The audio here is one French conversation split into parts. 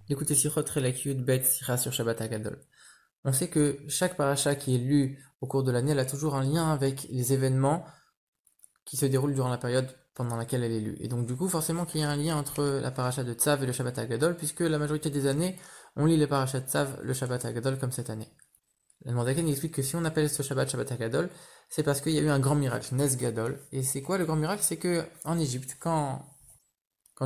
Écoutez Sichot Relakiyut Bet Sira sur Shabbat Hagadol. On sait que chaque paracha qui est lu au cours de l'année, elle a toujours un lien avec les événements qui se déroulent durant la période pendant laquelle elle est lue. Et donc du coup, forcément qu'il y a un lien entre la paracha de Tzav et le Shabbat Hagadol, puisque la majorité des années, on lit les parachas de Tzav le Shabbat Hagadol comme cette année. La Mandaken explique que si on appelle ce Shabbat Shabbat Hagadol, c'est parce qu'il y a eu un grand miracle, Nes Gadol. Et c'est quoi le grand miracle? C'est que en Égypte, quand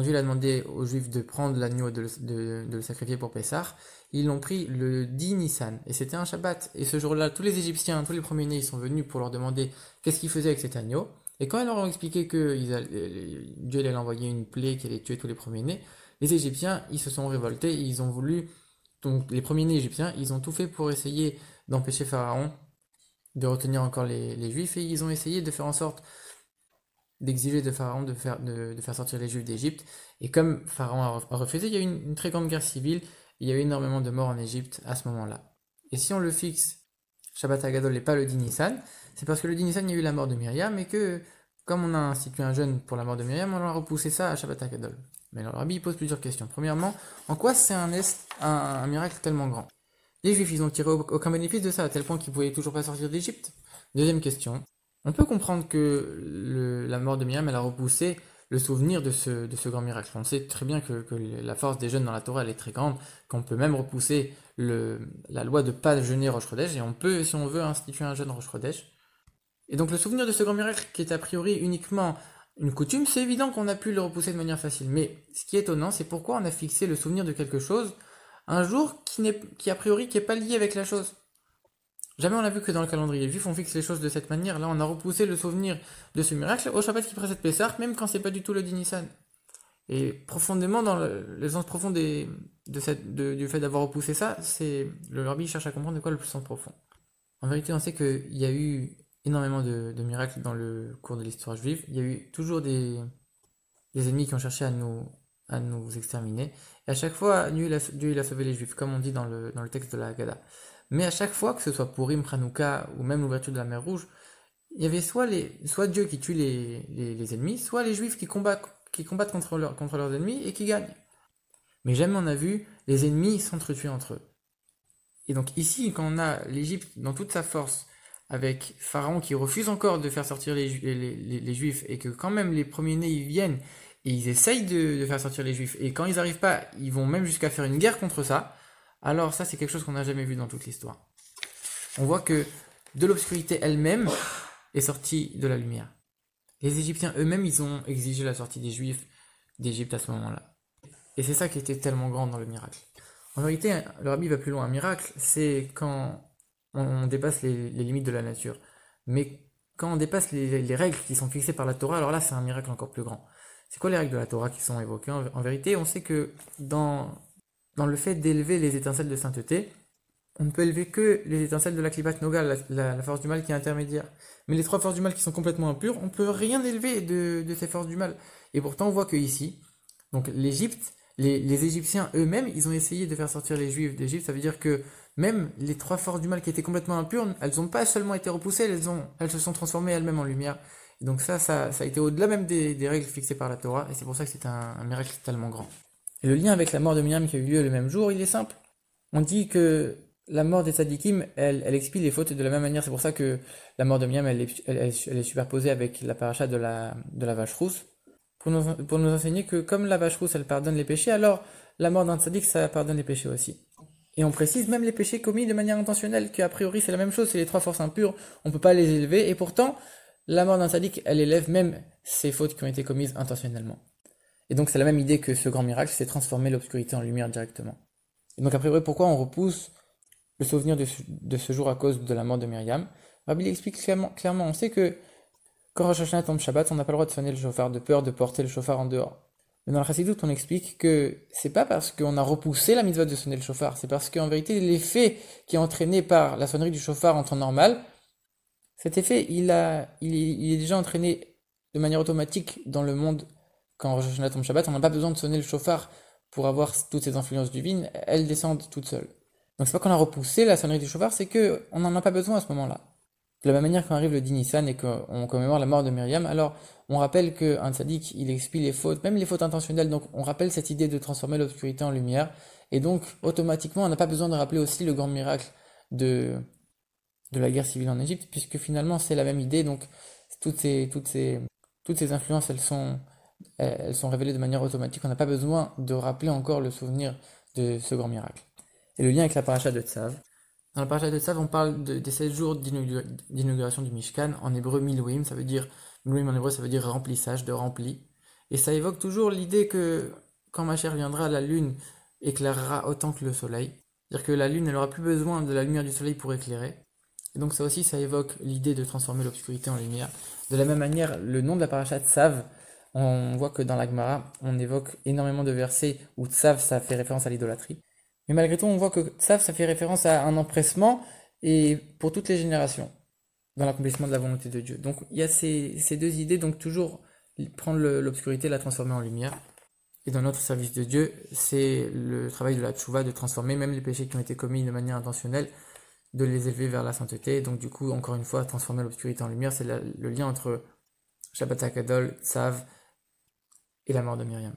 Dieu a demandé aux Juifs de prendre l'agneau et de le sacrifier pour Pessah, ils l'ont pris le 10 Nissan, et c'était un Shabbat. Et ce jour-là, tous les Égyptiens, tous les premiers-nés, ils sont venus pour leur demander qu'est-ce qu'ils faisaient avec cet agneau. Et quand ils leur ont expliqué que Dieu allait envoyer une plaie qui allait tuer tous les premiers-nés, les Égyptiens, ils se sont révoltés, ils ont voulu, donc les premiers-nés égyptiens, ils ont tout fait pour essayer d'empêcher Pharaon de retenir encore les Juifs, et ils ont essayé de faire en sorte d'exiger de Pharaon de faire sortir les Juifs d'Égypte. Et comme Pharaon a refusé, il y a eu une très grande guerre civile, il y a eu énormément de morts en Égypte à ce moment-là. Et si on le fixe, Shabbat Hagadol n'est pas le 10 Nissan, c'est parce que le 10 Nissan, il y a eu la mort de Myriam, et que, comme on a institué un jeûne pour la mort de Myriam, on a repoussé ça à Shabbat Hagadol. Mais alors, le Rabbi pose plusieurs questions. Premièrement, en quoi c'est un miracle tellement grand? Les Juifs, ils ont tiré aucun bénéfice de ça, à tel point qu'ils ne pouvaient toujours pas sortir d'Égypte. Deuxième question, on peut comprendre que la mort de Myriam, elle a repoussé le souvenir de ce grand miracle. On sait très bien que la force des jeûnes dans la Torah, elle est très grande, qu'on peut même repousser la loi de pas jeûner Rosh Chodesh, et on peut, si on veut, instituer un jeûne Rosh Chodesh. Et donc le souvenir de ce grand miracle, qui est a priori uniquement une coutume, c'est évident qu'on a pu le repousser de manière facile. Mais ce qui est étonnant, c'est pourquoi on a fixé le souvenir de quelque chose un jour qui a priori qui est pas lié avec la chose. Jamais on l'a vu que dans le calendrier juif, on fixe les choses de cette manière. Là, on a repoussé le souvenir de ce miracle au Shabbat qui précède Pessah, même quand c'est pas du tout le 10 Nissan. Et profondément, dans le sens profond du fait d'avoir repoussé ça, c'est le Rabbi cherche à comprendre de quoi le sens profond. En vérité, on sait qu'il y a eu énormément de miracles dans le cours de l'histoire juive. Il y a eu toujours des ennemis qui ont cherché à nous exterminer. Et à chaque fois, Dieu il a sauvé les juifs, comme on dit dans le texte de la Haggadah. Mais à chaque fois, que ce soit Purim, Hanouka ou même l'ouverture de la mer Rouge, il y avait soit Dieu qui tue les ennemis, soit les juifs qui combattent contre leurs ennemis et qui gagnent. Mais jamais on a vu les ennemis s'entretuer entre eux. Et donc ici, quand on a l'Égypte dans toute sa force, avec Pharaon qui refuse encore de faire sortir les Juifs, et que quand même les premiers-nés ils viennent, et ils essayent de faire sortir les Juifs, et quand ils n'arrivent pas, ils vont même jusqu'à faire une guerre contre ça, alors ça c'est quelque chose qu'on n'a jamais vu dans toute l'histoire. On voit que de l'obscurité elle-même est sortie de la lumière. Les Égyptiens eux-mêmes, ils ont exigé la sortie des Juifs d'Égypte à ce moment-là. Et c'est ça qui était tellement grand dans le miracle. En vérité, le Rabbi va plus loin. Un miracle, c'est quand on dépasse les limites de la nature. Mais quand on dépasse les règles qui sont fixées par la Torah, alors là, c'est un miracle encore plus grand. C'est quoi les règles de la Torah qui sont évoquées? En vérité, on sait que dans le fait d'élever les étincelles de sainteté, on ne peut élever que les étincelles de la Klipat Noga, la force du mal qui est intermédiaire. Mais les trois forces du mal qui sont complètement impures, on ne peut rien élever de ces forces du mal. Et pourtant, on voit que ici, donc l'Égypte, les Égyptiens eux-mêmes, ils ont essayé de faire sortir les Juifs d'Égypte. Ça veut dire que même les trois forces du mal qui étaient complètement impures, elles n'ont pas seulement été repoussées, elles se sont transformées elles-mêmes en lumière. Et donc ça a été au-delà même des règles fixées par la Torah, et c'est pour ça que c'est un miracle tellement grand. Et le lien avec la mort de Myriam qui a eu lieu le même jour, il est simple. On dit que la mort des tzadikim, elle expie les fautes de la même manière. C'est pour ça que la mort de Myriam, elle est superposée avec la paracha de la vache rousse, pour nous enseigner que comme la vache rousse, elle pardonne les péchés, alors la mort d'un tzadik, ça pardonne les péchés aussi. Et on précise même les péchés commis de manière intentionnelle, qu'a priori c'est la même chose, c'est les trois forces impures, on ne peut pas les élever, et pourtant, la mort d'un tzadik, elle élève même ces fautes qui ont été commises intentionnellement. Et donc c'est la même idée que ce grand miracle, c'est transformer l'obscurité en lumière directement. Et donc a priori, pourquoi on repousse le souvenir de ce jour à cause de la mort de Myriam? Rabbi explique clairement, on sait que quand Rosh Hashanah tombe Shabbat, on n'a pas le droit de sonner le chauffard, de peur de porter le chauffard en dehors. Mais dans la Chassidut, on explique que c'est pas parce qu'on a repoussé la mitzvah de sonner le chauffard, c'est parce qu'en vérité, l'effet qui est entraîné par la sonnerie du chauffard en temps normal, cet effet, il est déjà entraîné de manière automatique dans le monde quand Rosh Hashanah tombe Shabbat. On n'a pas besoin de sonner le chauffard pour avoir toutes ces influences divines, elles descendent toutes seules. Donc c'est pas qu'on a repoussé la sonnerie du chauffard, c'est qu'on n'en a pas besoin à ce moment-là. De la même manière, quand arrive le 10 Nissan et qu'on commémore la mort de Myriam, alors on rappelle qu'un tzaddik, il expie les fautes, même les fautes intentionnelles, donc on rappelle cette idée de transformer l'obscurité en lumière, Et donc, automatiquement, on n'a pas besoin de rappeler aussi le grand miracle de, de la guerre civile en Égypte, puisque finalement, c'est la même idée. Donc, toutes ces influences, elles sont révélées de manière automatique. On n'a pas besoin de rappeler encore le souvenir de ce grand miracle. Et le lien avec la paracha de Tzav. Dans la paracha de Tzav, on parle des 16 jours d'inauguration du Mishkan. En hébreu, Milouim, ça veut dire, Milouim en hébreu, ça veut dire remplissage, de rempli. Et ça évoque toujours l'idée que quand Mashiach viendra, la lune éclairera autant que le soleil. C'est-à-dire que la lune, elle n'aura plus besoin de la lumière du soleil pour éclairer. Et donc ça aussi, ça évoque l'idée de transformer l'obscurité en lumière. De la même manière, le nom de la paracha Tzav, on voit que dans la Gemara, on évoque énormément de versets où Tzav, ça fait référence à l'idolâtrie. Mais malgré tout, on voit que Tzav, ça fait référence à un empressement et pour toutes les générations, dans l'accomplissement de la volonté de Dieu. Donc il y a ces deux idées, donc toujours prendre l'obscurité et la transformer en lumière. Et dans notre service de Dieu, c'est le travail de la tchouva, de transformer même les péchés qui ont été commis de manière intentionnelle, de les élever vers la sainteté. Donc du coup, encore une fois, transformer l'obscurité en lumière, c'est le lien entre Shabbat HaKadol, Tzav et la mort de Myriam.